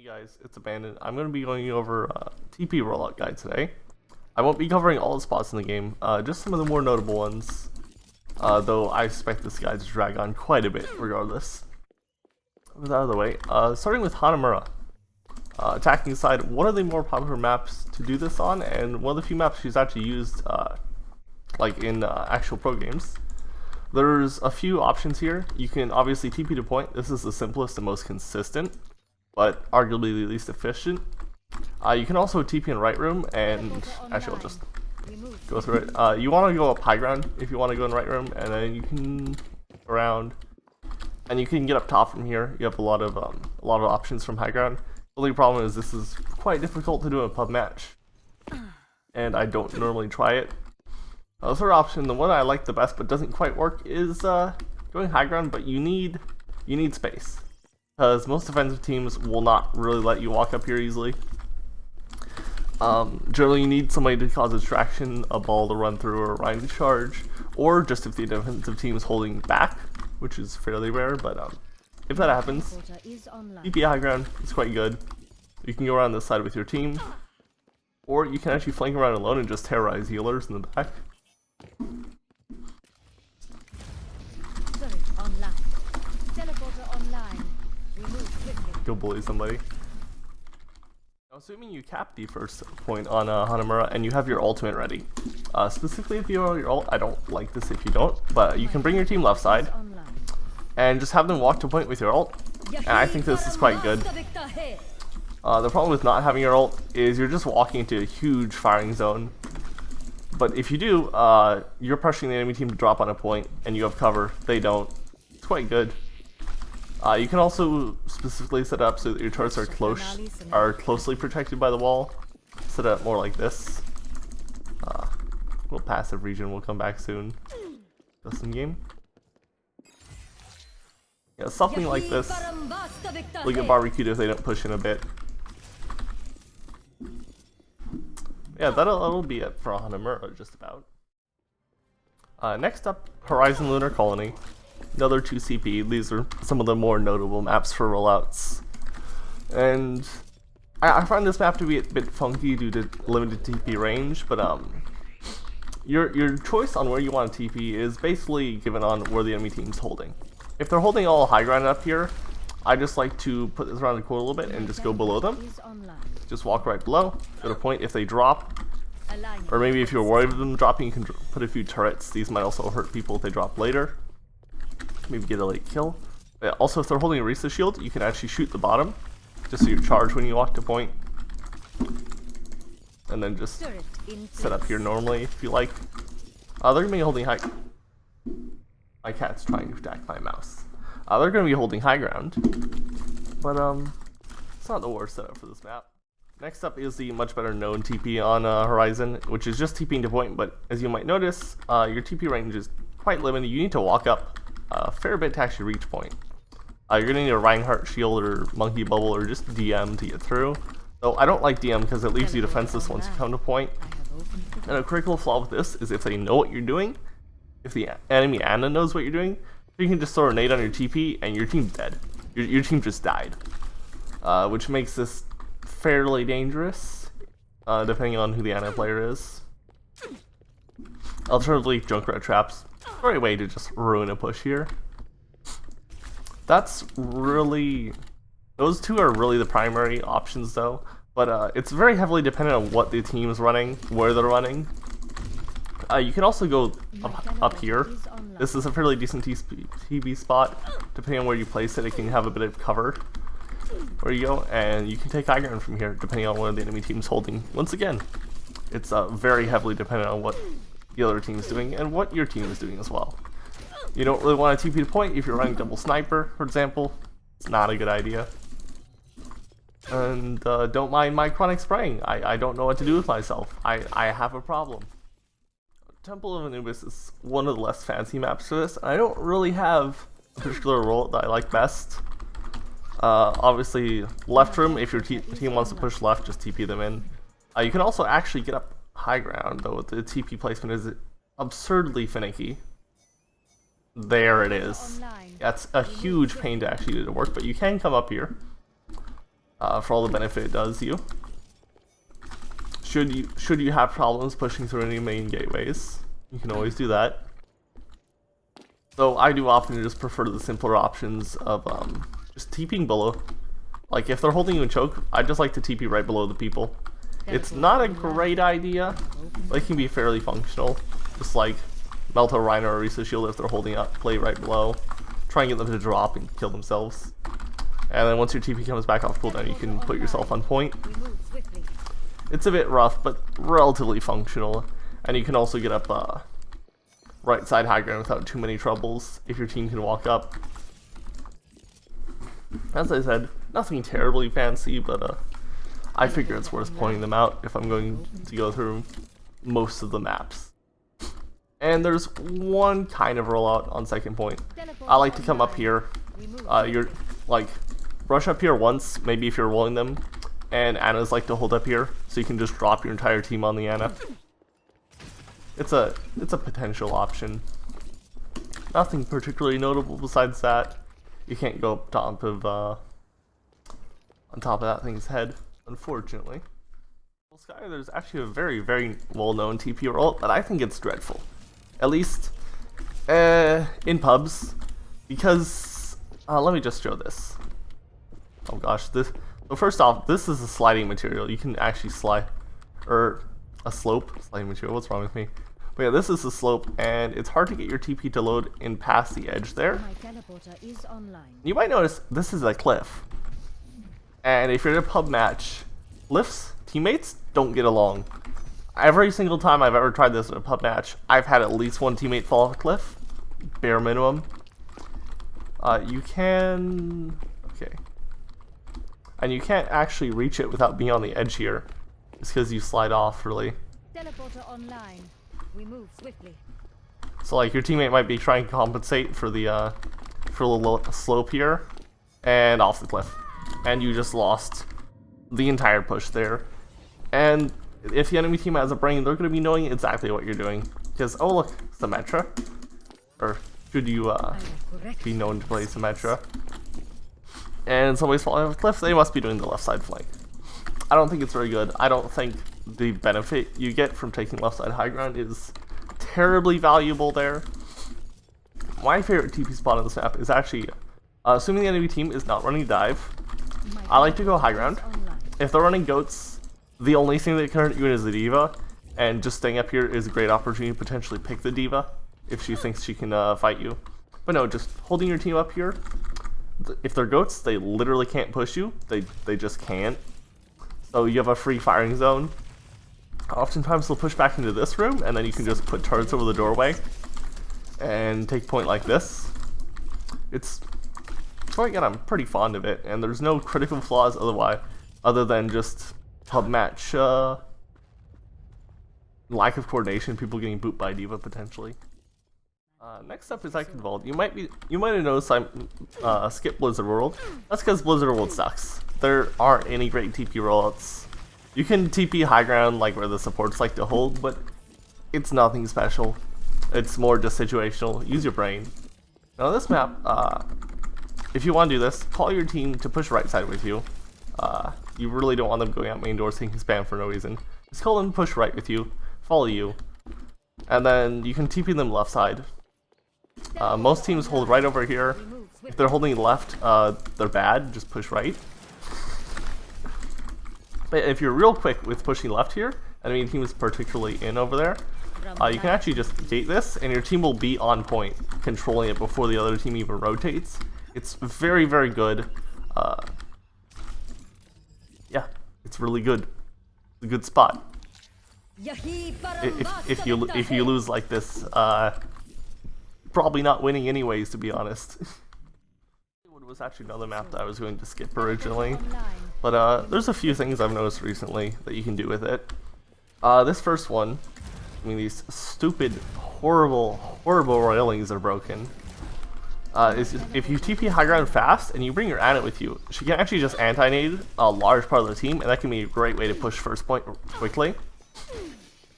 Hey guys, it's Abandoned. I'm going to be going over TP rollout guide today. I won't be covering all the spots in the game, just some of the more notable ones, though I expect this guide to drag on quite a bit regardless. With that out of the way, starting with Hanamura. Attacking side, one of the more popular maps to do this on, and one of the few maps she's actually used like in actual pro games. There's a few options here. You can obviously TP to point. This is the simplest and most consistent, but arguably the least efficient. You can also TP in right room, and actually I'll just go through it. You want to go up high ground if you want to go in right room, and then you can around, and you can get up top from here. You have a lot of options from high ground. The only problem is this is quite difficult to do in a pub match, and I don't normally try it. The third option, the one I like the best but doesn't quite work, is going high ground, but you need space, because most defensive teams will not really let you walk up here easily. Generally you need somebody to cause a distraction, a ball to run through, or a Ryan to charge, or just if the defensive team is holding back, which is fairly rare, but if that happens, TP high ground is quite good. You can go around this side with your team, or you can actually flank around alone and just terrorize healers in the back. Go bully somebody. Now, assuming you cap the first point on Hanamura and you have your ultimate ready. Specifically if you have your ult, I don't like this if you don't, but you can bring your team left side and just have them walk to point with your ult, and I think this is quite good. The problem with not having your ult is you're just walking into a huge firing zone. But if you do, you're pressuring the enemy team to drop on a point, and you have cover. They don't. It's quite good. You can also specifically set up so that your turrets are closely protected by the wall. Set up more like this. Little passive region will come back soon. Just in game. Yeah, something like this. Will get barbecued if they don't push in a bit. Yeah, that'll be it for Hanamura, just about. Next up, Horizon Lunar Colony. Another 2 CP. These are some of the more notable maps for rollouts. And I find this map to be a bit funky due to limited TP range, but your choice on where you want to TP is basically given on where the enemy team's holding. If they're holding all high ground up here, I just like to put this around the corner a little bit and just go below them. Just walk right below, go to point if they drop. Or maybe if you're worried of them dropping, you can put a few turrets. These might also hurt people if they drop later. Maybe get a late kill. Also, if they're holding a Risa shield, you can actually shoot the bottom, just so you're charged when you walk to point. And then just set up here normally if you like. They're going to be holding high... My cat's trying to attack my mouse. They're going to be holding high ground, but it's not the worst setup for this map. Next up is the much better known TP on Horizon, which is just TPing to point, but as you might notice, your TP range is quite limited. You need to walk up a fair bit to actually reach point. You're going to need a Reinhardt shield or Monkey Bubble or just DM to get through. Though I don't like DM because it leaves you defenseless once you come to point. And a critical flaw with this is if they know what you're doing, if the enemy Ana knows what you're doing, you can just throw a nade on your TP and your team's dead. Your team just died. Which makes this fairly dangerous, depending on who the Ana player is. Alternatively, Junkrat traps. Great way to just ruin a push here. Those two are really the primary options though, but it's very heavily dependent on what the team is running, where they're running. You can also go up here. This is a fairly decent TB spot. Depending on where you place it, it can have a bit of cover. Where you go, and you can take high ground from here, depending on where the enemy team's holding. Once again, it's very heavily dependent on what the other team is doing, and what your team is doing as well. You don't really want to TP to point if you're running double sniper, for example. It's not a good idea. And don't mind my chronic spraying. I don't know what to do with myself. I have a problem. Temple of Anubis is one of the less fancy maps for this. I don't really have a particular role that I like best. Obviously, left room, if your team wants to push left, just TP them in. You can also actually get up high ground, though the TP placement is absurdly finicky. There it is. That's a huge pain to actually do to work, but you can come up here. for all the benefit it does you. Should you have problems pushing through any main gateways, you can always do that. So I do often just prefer the simpler options of just TPing below. Like if they're holding you in choke, I just like to TP right below the people. It's not a great idea, but it can be fairly functional. Just like melt a Rhino or Risa Shield if they're holding up, play right below. Try and get them to drop and kill themselves. And then once your TP comes back off cooldown, you can put yourself on point. It's a bit rough, but relatively functional. And you can also get up right side high ground without too many troubles if your team can walk up. As I said, nothing terribly fancy, but I figure it's worth pointing them out if I'm going to go through most of the maps. And there's one kind of rollout on second point. I like to come up here. You're like rush up here once, maybe if you're rolling them, and Annas like to hold up here, so you can just drop your entire team on the Anna. It's a potential option. Nothing particularly notable besides that. You can't go up top of on top of that thing's head, unfortunately. Volskaya, there's actually a very, very well-known TP roll, but I think it's dreadful. At least in pubs, because let me just show this. Oh gosh, this. So first off, this is a sliding material. You can actually slide, or a slope sliding material. What's wrong with me? But yeah, this is a slope, and it's hard to get your TP to load in past the edge there. My teleporter is online. You might notice this is a cliff, and if you're in a pub match, lifts teammates don't get along. Every single time I've ever tried this in a pub match, I've had at least one teammate fall off a cliff, bare minimum. You can, okay, and you can't actually reach it without being on the edge here. It's because you slide off, really. Teleporter online. We move swiftly. So like your teammate might be trying to compensate for the little slope here, and off the cliff, and you just lost the entire push there. And if the enemy team has a brain, they're going to be knowing exactly what you're doing. Because, oh look, Symmetra. Or should you be known to play Symmetra? And somebody's falling off a cliff, they must be doing the left side flank. I don't think it's very good. I don't think the benefit you get from taking left side high ground is terribly valuable there. My favorite TP spot on this map is actually, assuming the enemy team is not running dive, I like to go high ground. If they're running goats, the only thing that can hurt you is the diva, and just staying up here is a great opportunity to potentially pick the diva if she thinks she can fight you. But no, just holding your team up here. If they're goats, they literally can't push you. They just can't. So you have a free firing zone. Oftentimes they'll push back into this room, and then you can just put turrets over the doorway and take point like this. So again, I'm pretty fond of it, and there's no critical flaws otherwise, other than just pub match lack of coordination, people getting booped by diva potentially. Next up is Icon Vault. You might have noticed I skipped Blizzard World. That's because Blizzard World sucks. There aren't any great TP rollouts. You can TP high ground like where the supports like to hold, but it's nothing special. It's more just situational. Use your brain. Now this map, if you want to do this, call your team to push right side with you. You really don't want them going out main doors taking spam for no reason. Just call them to push right with you, follow you, and then you can TP them left side. Most teams hold right over here. If they're holding left, they're bad, just push right. But if you're real quick with pushing left here, enemy team is particularly in over there, you can actually just gate this, and your team will be on point, controlling it before the other team even rotates. It's very, very good. Yeah, it's really good. It's a good spot. If you lose like this, probably not winning anyways, to be honest. It was actually another map that I was going to skip originally, but there's a few things I've noticed recently that you can do with it. This first one, I mean, these stupid, horrible railings are broken. Is if you TP high ground fast and you bring your Anna with you, she can actually just anti-nade a large part of the team, and that can be a great way to push first point quickly.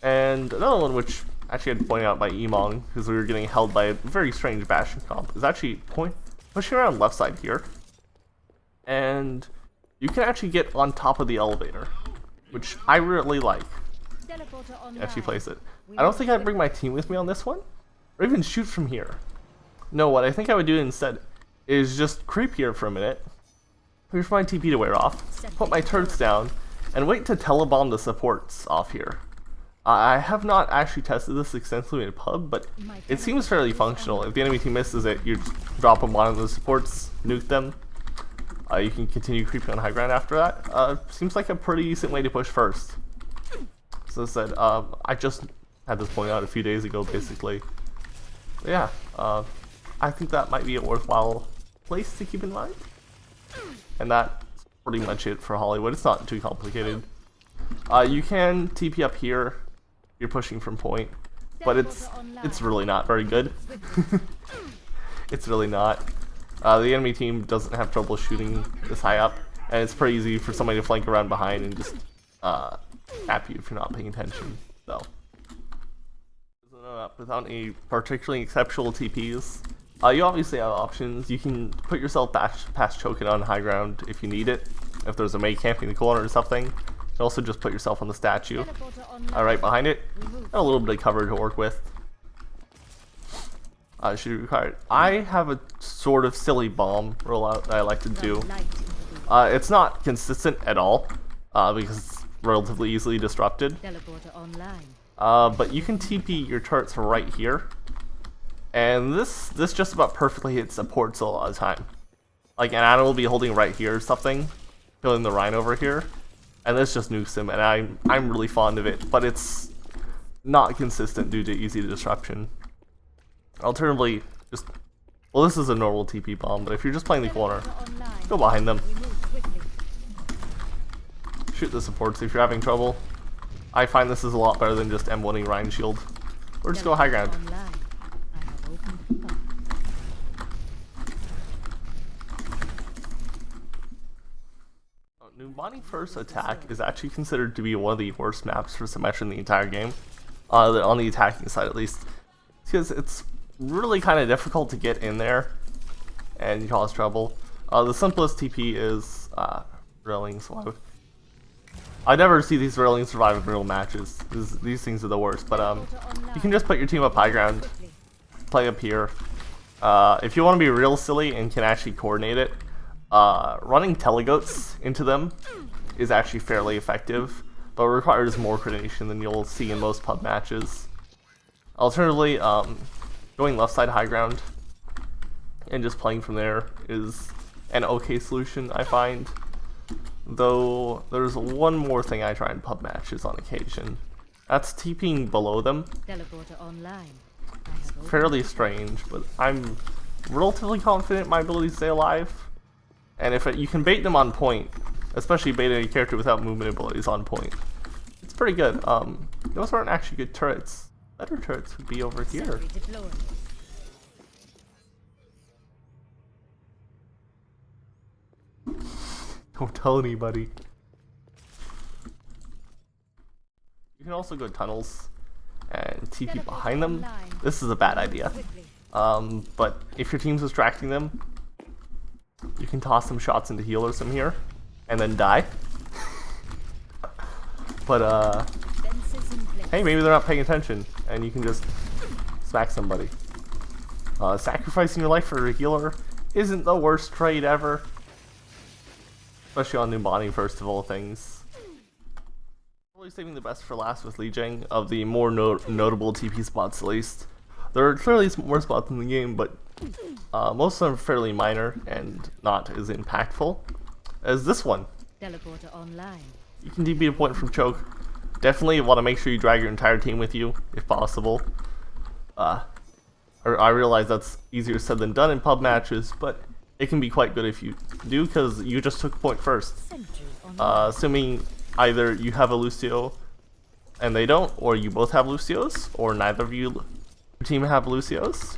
And another one, which actually I had to point out by Emong, because we were getting held by a very strange Bastion comp, is actually pushing around left side here. And you can actually get on top of the elevator, which I really like. Teleporter online. Actually place it. I don't think I'd bring my team with me on this one, or even shoot from here. No, what I think I would do instead is just creep here for a minute, wait for my TP to wear off, put my turrets down, and wait to telebomb the supports off here. I have not actually tested this extensively in pub, but it seems fairly functional. If the enemy team misses it, you just drop them on the supports, nuke them. You can continue creeping on high ground after that. Seems like a pretty decent way to push first. So as I said, I just had this point out a few days ago, basically. But yeah, I think that might be a worthwhile place to keep in mind. And that's pretty much it for Hollywood. It's not too complicated. You can TP up here. You're pushing from point, but it's really not very good. It's really not. The enemy team doesn't have trouble shooting this high up, and it's pretty easy for somebody to flank around behind and just tap you if you're not paying attention. So, without any particularly exceptional TPs, you obviously have options. You can put yourself past choking on high ground if you need it. If there's a mate camping the corner or something, you can also just put yourself on the statue. Right behind it, got a little bit of cover to work with. Should be required. I have a sort of silly bomb rollout that I like to do. It's not consistent at all because it's relatively easily disrupted. But you can TP your turrets right here, and this just about perfectly hits supports a lot of the time. Like an Anna will be holding right here or something, killing the Rhine over here, and this just nukes him, and I'm really fond of it, but it's not consistent due to easy disruption. Alternatively, well, this is a normal TP bomb, but if you're just playing the corner, go behind them. Shoot the supports if you're having trouble. I find this is a lot better than just M1ing Rhine shield. Or just go high ground. Numbani first attack is actually considered to be one of the worst maps for Symmetra in the entire game. On the attacking side at least. Because it's really kind of difficult to get in there and cause trouble. The simplest TP is railings. I never see these railings survive in real matches. These things are the worst. But you can just put your team up high ground, play up here. If you want to be real silly and can actually coordinate it, running telegoats into them is actually fairly effective, but requires more coordination than you'll see in most pub matches. Alternatively, going left side high ground and just playing from there is an okay solution, I find. Though there's one more thing I try in pub matches on occasion. That's TPing below them. It's fairly strange, but I'm relatively confident in my ability to stay alive. And if you can bait them on point, especially baiting a character without movement abilities on point, it's pretty good. Those aren't actually good turrets. Better turrets would be over here. Don't tell anybody. You can also go tunnels and TP behind them. This is a bad idea. But if your team's distracting them, you can toss some shots into healers from here and then die. But hey, maybe they're not paying attention and you can just smack somebody. Sacrificing your life for a healer isn't the worst trade ever. Especially on Numbani, first of all things. Probably saving the best for last with Lijiang, of the more notable TP spots at least. There are clearly more spots in the game, but most of them are fairly minor and not as impactful as this one. Teleporter online. You can TP a point from choke. Definitely want to make sure you drag your entire team with you, if possible. I realize that's easier said than done in pub matches, but it can be quite good if you do, because you just took point first. Assuming either you have a Lucio and they don't, or you both have Lucios, or neither of your team have Lucios.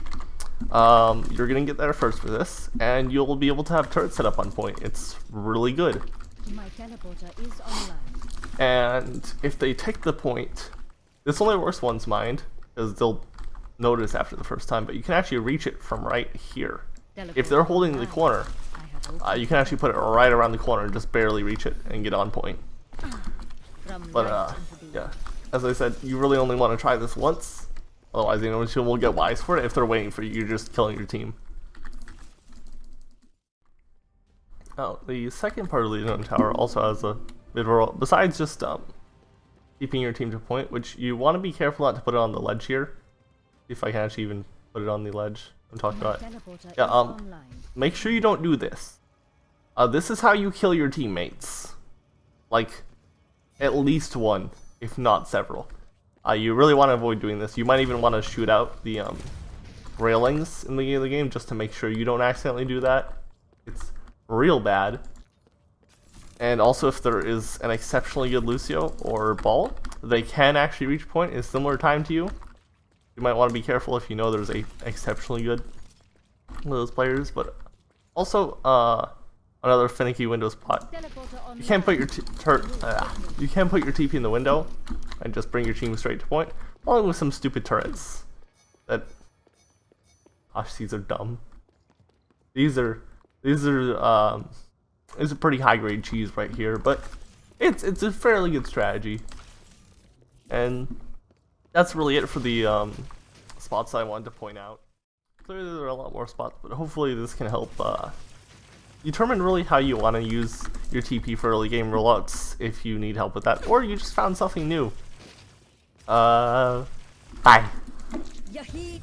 You're gonna get there first for this, and you'll be able to have turrets set up on point. It's really good. My teleporter is online. And if they take the point, this only works one's mind, because they'll notice after the first time, but you can actually reach it from right here. If they're holding the corner, You can actually put it right around the corner and just barely reach it and get on point. From But light into the yeah, as I said, you really only want to try this once. Otherwise, the enemy team will get wise for it. If they're waiting for you, you're just killing your team. Now, the second part of the Lijiang Tower also has a bit of a role, besides just keeping your team to point, which you want to be careful not to put it on the ledge here. See if I can actually even put it on the ledge I'm talking about. teleporter Yeah, is online. make sure you don't do this. This is how you kill your teammates. Like, at least one, if not several. You really want to avoid doing this. You might even want to shoot out the railings in the beginning of the game just to make sure you don't accidentally do that. It's real bad. And also, if there is an exceptionally good Lucio or ball, they can actually reach point in a similar time to you. You might want to be careful if you know there's a exceptionally good one of those players. But also, another finicky window spot. Teleporter You can't put your you can't put your TP in the window and just bring your team straight to point, along with some stupid turrets. That, gosh, these are dumb. These are it's a pretty high grade cheese right here, but it's a fairly good strategy. And that's really it for the spots I wanted to point out. Clearly there are a lot more spots, but hopefully this can help determine really how you want to use your TP for early game rollouts if you need help with that, or you just found something new. Bye. Yahi